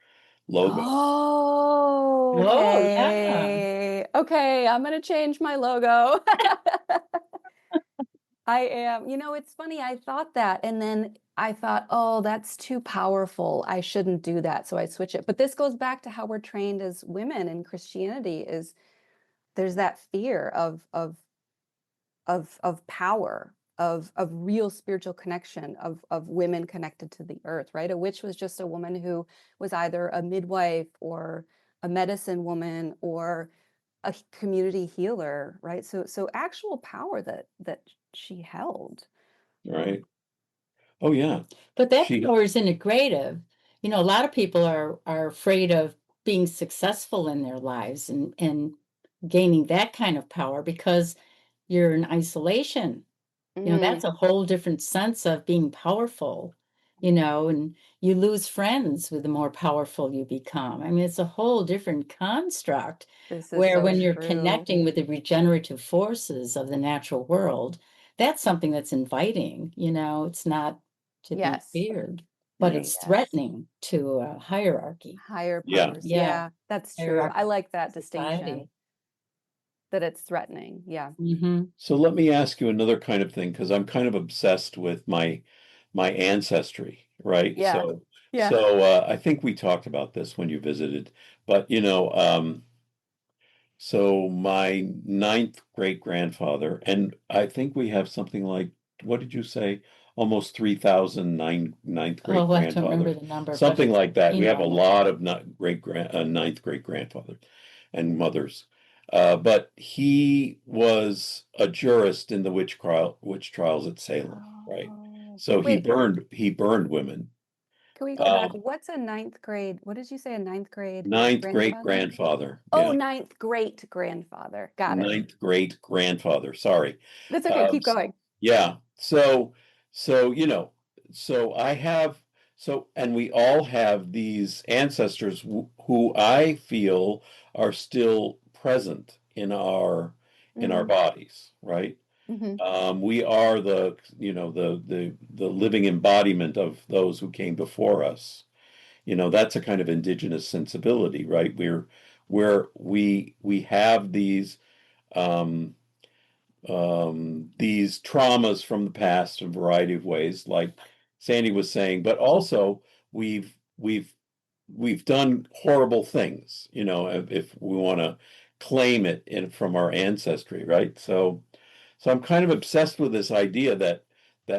logo. Oh, okay. Okay, I'm gonna change my logo. I am. It's funny, I thought that, and then I thought, oh, that's too powerful. I shouldn't do that. So I switch it. But this goes back to how we're trained as women in Christianity, is there's that fear of power, of real spiritual connection, of women connected to the earth, right? A witch was just a woman who was either a midwife or a medicine woman or a community healer, right? So actual power that she held. Right. Oh yeah. But that power is integrative. A lot of people are afraid of being successful in their lives and gaining that kind of power because you're in isolation. That's a whole different sense of being powerful, and you lose friends with the more powerful you become. I mean, it's a whole different construct where when you're connecting with the regenerative forces of the natural world, that's something that's inviting, it's not to be feared, but it's threatening to a hierarchy. Higher powers. Yeah, that's true. I like that distinction. That it's threatening. Yeah. So let me ask you another kind of thing, because I'm kind of obsessed with my ancestry, right? Yeah. So I think we talked about this when you visited, but so my ninth great grandfather, and I think we have something like, what did you say? Almost 3,000 ninth great grandfather. I don't remember the number. Something like that. We have a lot of ninth great grandfather and mothers. But he was a jurist in the witch trials at Salem, right? So he burned women. Can we go back? What's a ninth grade? What did you say? A ninth grade? Ninth great grandfather. Oh, ninth great grandfather. Got it. Ninth great grandfather. Sorry. That's okay. Keep going. Yeah. So so I have, and we all have these ancestors who I feel are still present in our bodies, right? We are the, the living embodiment of those who came before us. That's a kind of indigenous sensibility, right? We have um, these traumas from the past in a variety of ways, like Sandy was saying, but also we've we've we've done horrible things, if we want to claim it from our ancestry, right? So I'm kind of obsessed with this idea that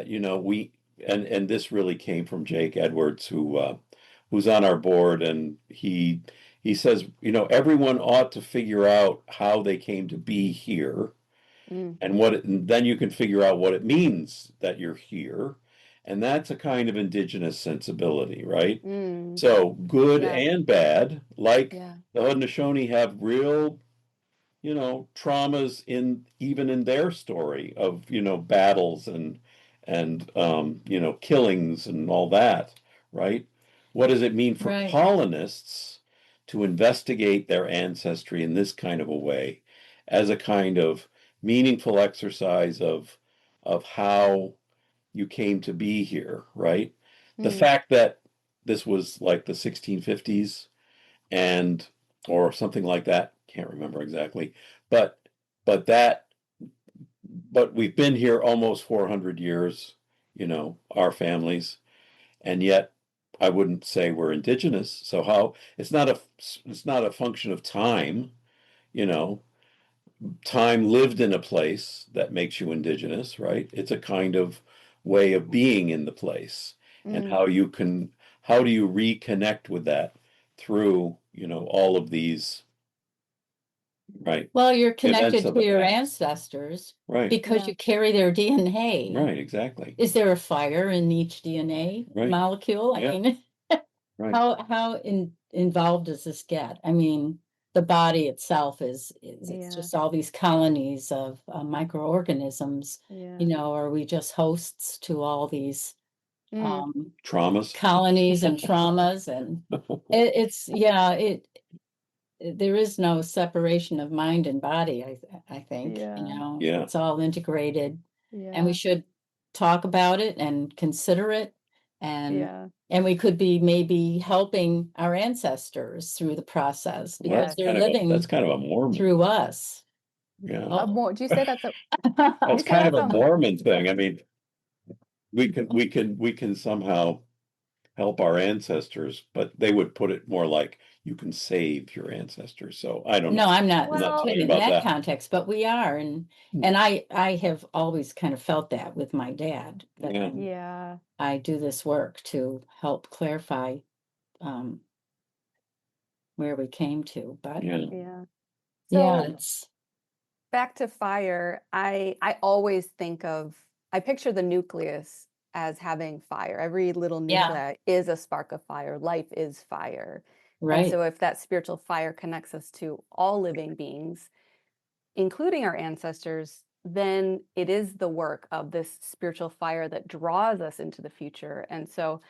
we and this really came from Jake Edwards, who's on our board, and he says, everyone ought to figure out how they came to be here, and then you can figure out what it means that you're here. And that's a kind of indigenous sensibility, right? So good and bad, like the Haudenosaunee have real, traumas even in their story of, battles and killings and all that, right? What does it mean for colonists to investigate their ancestry in this kind of a way, as a kind of meaningful exercise of how you came to be here, right? The fact that this was like the 1650s and or something like that, can't remember exactly, but but that but we've been here almost 400 years, our families, and yet I wouldn't say we're indigenous. So how it's not a function of time, you know time lived in a place that makes you indigenous, right? It's a kind of way of being in the place, and how do you reconnect with that through, all of these, right? Well, you're Events connected of to the your past. ancestors Right, because you carry their DNA. right, exactly. Is there a fire in each DNA Right. molecule? Yeah. I mean, Right. how involved does this get? I mean, the body itself is it's just all these colonies of microorganisms. Are we just hosts to all these Traumas. colonies and traumas? And there is no separation of mind and body, I think, Yeah. it's all integrated, and we should talk about it and consider it, and we could be maybe helping our ancestors through the process because they're living that's kind of a Mormon. through us. Yeah. Oh. Did you say that's a That's say kind of that's a a- Mormon thing. I mean, we can somehow help our ancestors, but they would put it more like you can save your ancestors. So I don't know. No, I'm not Well- putting in about that that. context, but we are, and I have always kind of felt that with my dad, that Yeah. I do this work to help clarify where we came to, but Yeah. So it's back to fire, I always I picture the nucleus as having fire. Every little nuclei is a spark of fire. Life is fire. And right. so if that spiritual fire connects us to all living beings, including our ancestors, then it is the work of this spiritual fire that draws us into the future. And so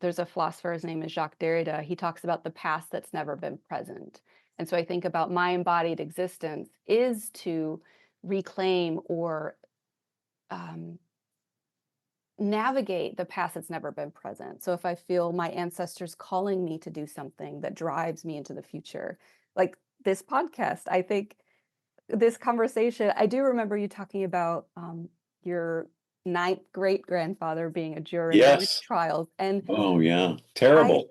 there's a philosopher, his name is Jacques Derrida. He talks about the past that's never been present. And so I think about my embodied existence is to reclaim or navigate the past that's never been present. So if I feel my ancestors calling me to do something that drives me into the future, like this podcast, I think this conversation, I do remember you talking about your ninth great grandfather being a juror in Yes. trials, and Oh yeah, terrible.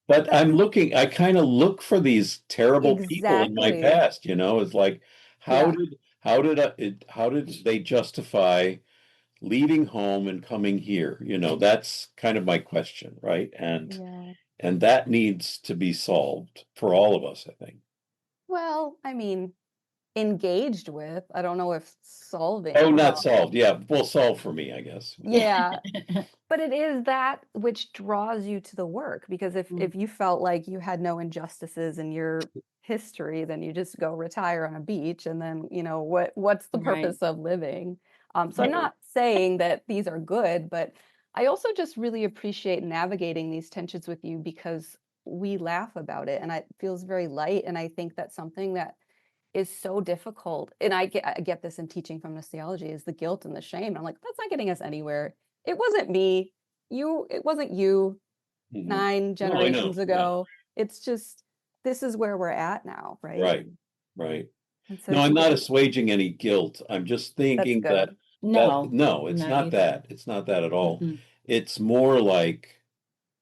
But I kind of look for these terrible people in my Exactly. past. It's like, how did they justify leaving home and coming here? That's kind of my question, right? And that needs to be solved for all of us, I think. Well, I mean, engaged with, I don't know if solving. Oh, not solved. Yeah, well, solved for me, I guess. Yeah. But it is that which draws you to the work, because if you felt like you had no injustices in your history, then you just go retire on a beach, and then, what's the Right. purpose of living? So I'm not saying that these are good, but I also just really appreciate navigating these tensions with you because we laugh about it and it feels very light. And I think that's something that is so difficult. And I get this in teaching feminist theology is the guilt and the shame. I'm like, that's not getting us anywhere. It wasn't me. It wasn't you 9 generations ago. It's just, this is where we're at now, right? Right. And so No, I'm not assuaging any guilt. I'm just thinking that no, it's not that. It's not that at all. It's more like,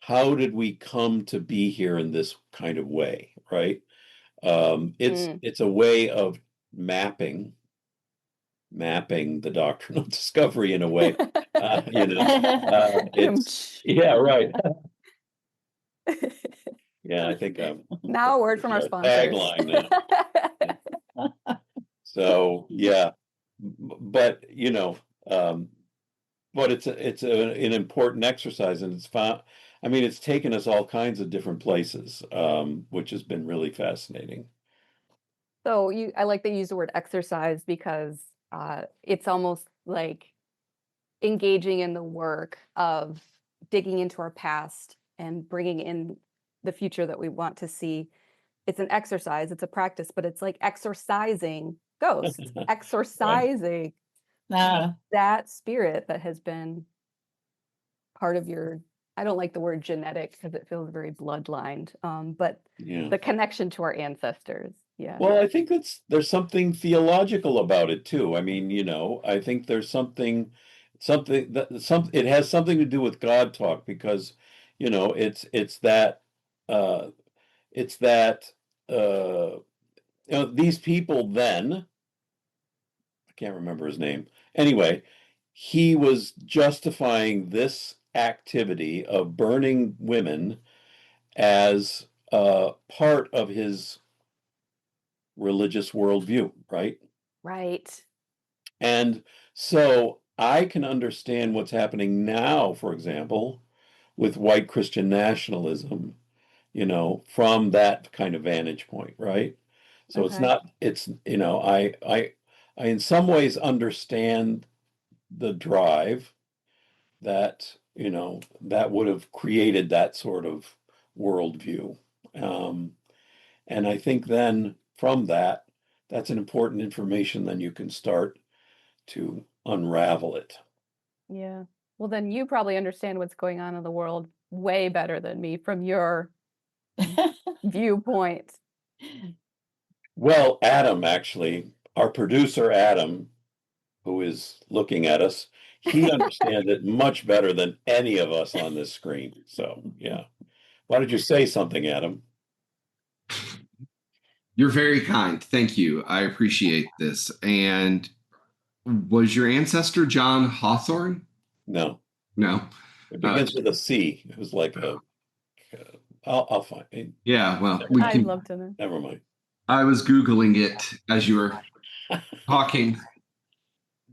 how did we come to be here in this kind of way, right? It's a way of mapping the doctrine of discovery in a way. Yeah, right. Yeah, I think now a word from our sponsors. Tagline now. So yeah, but but it's an important exercise, and it's taken us all kinds of different places, which has been really fascinating. So I like that you use the word exercise because it's almost like engaging in the work of digging into our past and bringing in the future that we want to see. It's an exercise, it's a practice, but it's like exorcising ghosts, exorcising that spirit that has been part of your, I don't like the word genetic because it feels very bloodlined, but the connection to our ancestors. Yeah. Well, I think there's something theological about it too. I mean, I think there's something it has something to do with God talk, because it's that these people then, I can't remember his name. Anyway, he was justifying this activity of burning women as part of his religious worldview, right? Right. And so I can understand what's happening now, for example, with white Christian nationalism, from that kind of vantage point, right? So I in some ways understand the drive that, that would have created that sort of worldview. And I think then from that's an important information, then you can start to unravel it. Yeah. Well, then you probably understand what's going on in the world way better than me from your viewpoint. Well, Adam, actually, our producer, Adam, who is looking at us, he understands it much better than any of us on this screen. So, yeah. Why don't you say something, Adam? You're very kind. Thank you. I appreciate this. And was your ancestor John Hawthorne? No. No. It begins with a C. It was like I'll find it. Yeah, well, I'd love to know. Never mind. I was Googling it as you were talking.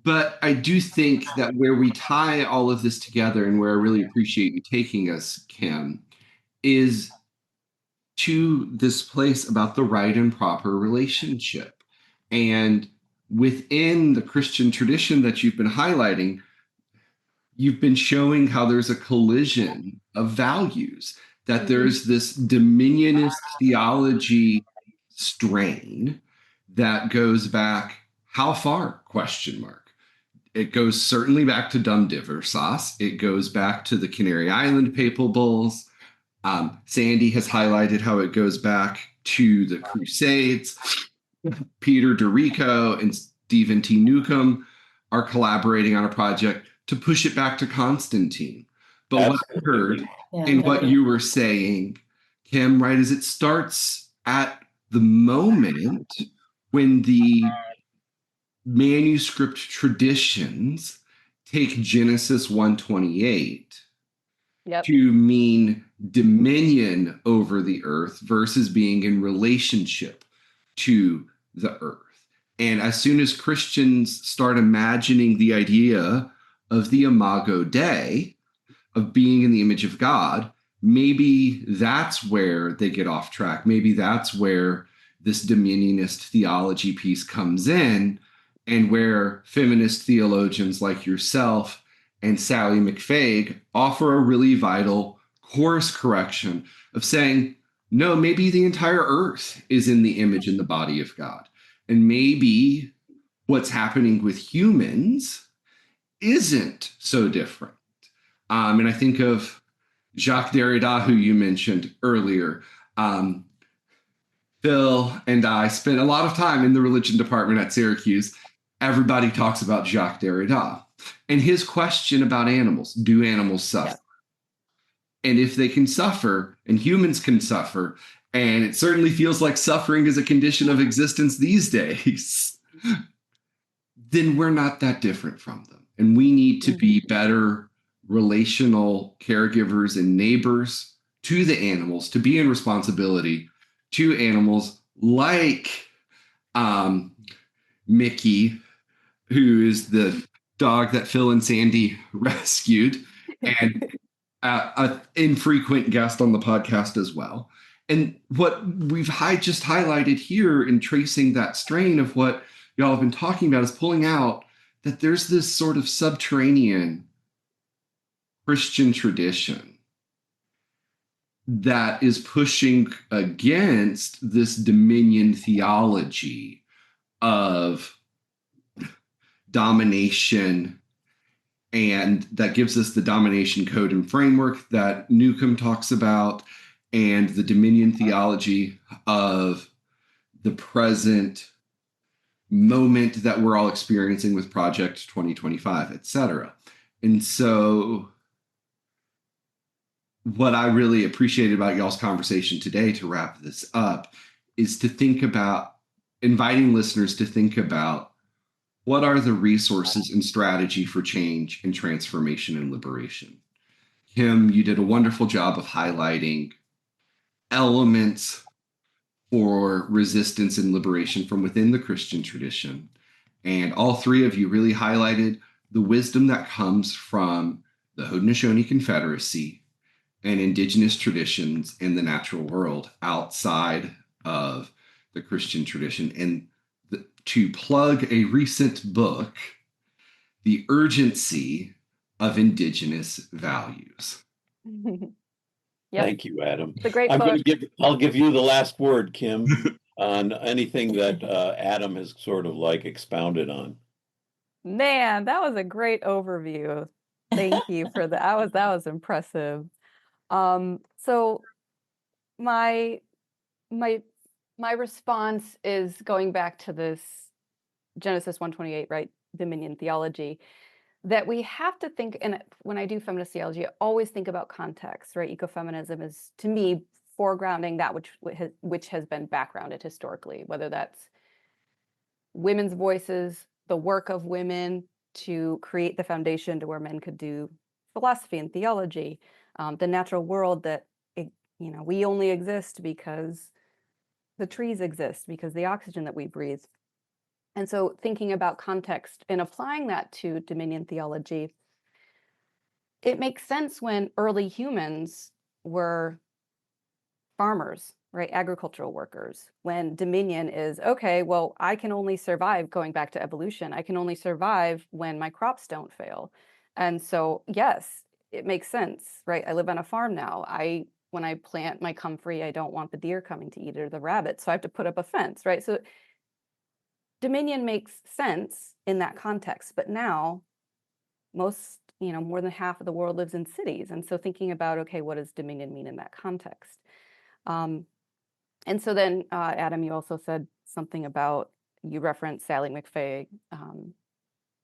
But I do think that where we tie all of this together, and where I really appreciate you taking us, Kim, is to this place about the right and proper relationship. And within the Christian tradition that you've been highlighting, you've been showing how there's a collision of values, that there's this dominionist theology strain that goes back how far? Question mark. It goes certainly back to Dum Diver Sauce. It goes back to the Canary Island Papal Bulls. Sandy has highlighted how it goes back to the Crusades. Peter DeRico and Stephen T. Newcomb are collaborating on a project to push it back to Constantine. But what I heard in what you were saying, Kim, right, is it starts at the moment when the manuscript traditions take Genesis 1:28 to mean dominion over the earth versus being in relationship to the earth. And as soon as Christians start imagining the idea of the Imago Dei, of being in the image of God, maybe that's where they get off track. Maybe that's where this dominionist theology piece comes in. and where feminist theologians like yourself and Sally McFague offer a really vital course correction of saying, no, maybe the entire earth is in the image and the body of God. And maybe what's happening with humans isn't so different. And I think of Jacques Derrida, who you mentioned earlier. Phil and I spent a lot of time in the religion department at Syracuse. Everybody talks about Jacques Derrida and his question about animals. Do animals suffer? Yeah. And if they can suffer, and humans can suffer, and it certainly feels like suffering is a condition of existence these days, then we're not that different from them. And we need to be better relational caregivers and neighbors to the animals, to be in responsibility to animals like Mickey, who is the dog that Phil and Sandy rescued, and an infrequent guest on the podcast as well. And what we've just highlighted here in tracing that strain of what y'all have been talking about is pulling out that there's this sort of subterranean Christian tradition that is pushing against this dominion theology of domination, and that gives us the domination code and framework that Newcomb talks about, and the dominion theology of the present moment that we're all experiencing with Project 2025, et cetera. And so what I really appreciated about y'all's conversation today, to wrap this up, is to think about inviting listeners to think about what are the resources and strategy for change and transformation and liberation. Kim, you did a wonderful job of highlighting elements for resistance and liberation from within the Christian tradition. And all three of you really highlighted the wisdom that comes from the Haudenosaunee Confederacy and indigenous traditions in the natural world outside of the Christian tradition. And to plug a recent book, The Urgency of Indigenous Values. Yep. Thank you, Adam. It's a great book. I'll give you the last word, Kim, on anything that Adam has sort of like expounded on. Man, that was a great overview. Thank you for that. That was impressive. So my response is going back to this Genesis 1:28, right? Dominion theology, that we have to think, and when I do feminist theology, I always think about context, right? Ecofeminism is, to me, foregrounding that which has been backgrounded historically, whether that's women's voices, the work of women to create the foundation to where men could do philosophy and theology, the natural world that we only exist because the trees exist, because the oxygen that we breathe. And so thinking about context and applying that to dominion theology, it makes sense when early humans were farmers, right? Agricultural workers, when dominion is, okay, well, I can only survive, going back to evolution, I can only survive when my crops don't fail. And so, yes, it makes sense, right? I live on a farm now. When I plant my comfrey, I don't want the deer coming to eat it or the rabbit, so I have to put up a fence, right? So dominion makes sense in that context, but now more than half of the world lives in cities. And so thinking about, okay, what does dominion mean in that context? And so then, Adam, you also said something about, you referenced Sally McFague,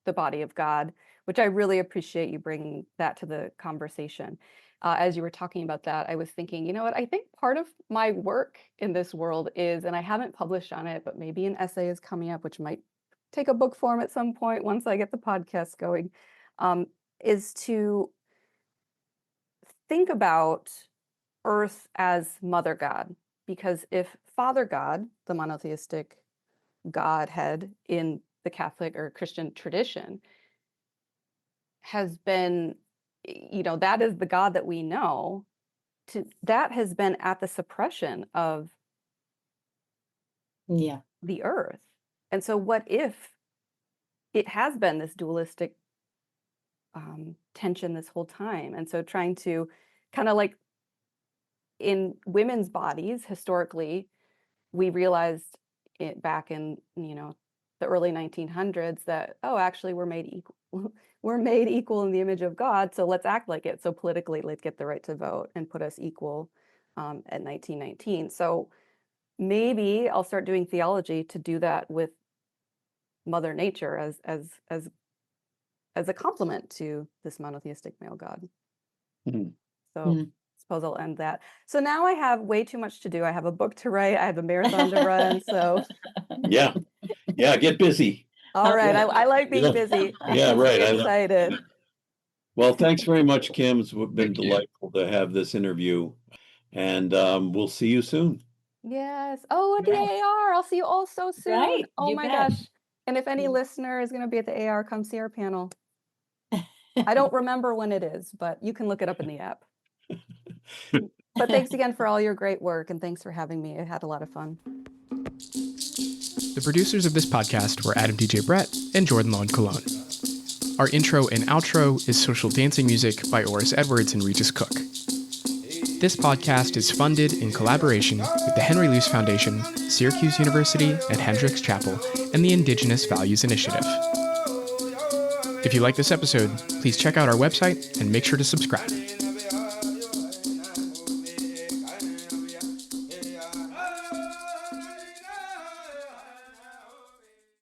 The Body of God, which I really appreciate you bringing that to the conversation. As you were talking about that, I was thinking, you know what, I think part of my work in this world is, and I haven't published on it, but maybe an essay is coming up, which might take a book form at some point once I get the podcast going, is to think about Earth as Mother God. Because if Father God, the monotheistic Godhead in the Catholic or Christian tradition, has been, that is the God that we know, that has been at the suppression of the earth. And so what if it has been this dualistic tension this whole time. And so trying to kind of like in women's bodies, historically, we realized it back in, the early 1900s that, oh, actually we're made equal. We're made equal in the image of God. So let's act like it. So politically, let's get the right to vote and put us equal at 1919. So maybe I'll start doing theology to do that with Mother Nature as a complement to this monotheistic male God. Mhm. So suppose I'll end that. So now I have way too much to do. I have a book to write. I have a marathon to run. So Yeah. Get busy. all right. Yeah. I like being Yeah. busy. Yeah, right. I love- Excited. Well, thanks very much, Kim. It's been delightful to have this interview, and we'll see you soon. Yes. Oh, at the Yes. AR. I'll see you all so soon. Right, Oh you my bet. gosh. And if any listener is going to be at the AR, come see our panel. I don't remember when it is, but you can look it up in the app. But thanks again for all your great work, and thanks for having me. I had a lot of fun. The producers of this podcast were Adam DJ Brett and Jordan Lawn Cologne. Our intro and outro is social dancing music by Oris Edwards and Regis Cook. This podcast is funded in collaboration with the Henry Luce Foundation, Syracuse University, and Hendricks Chapel, and the Indigenous Values Initiative. If you like this episode, please check out our website and make sure to subscribe.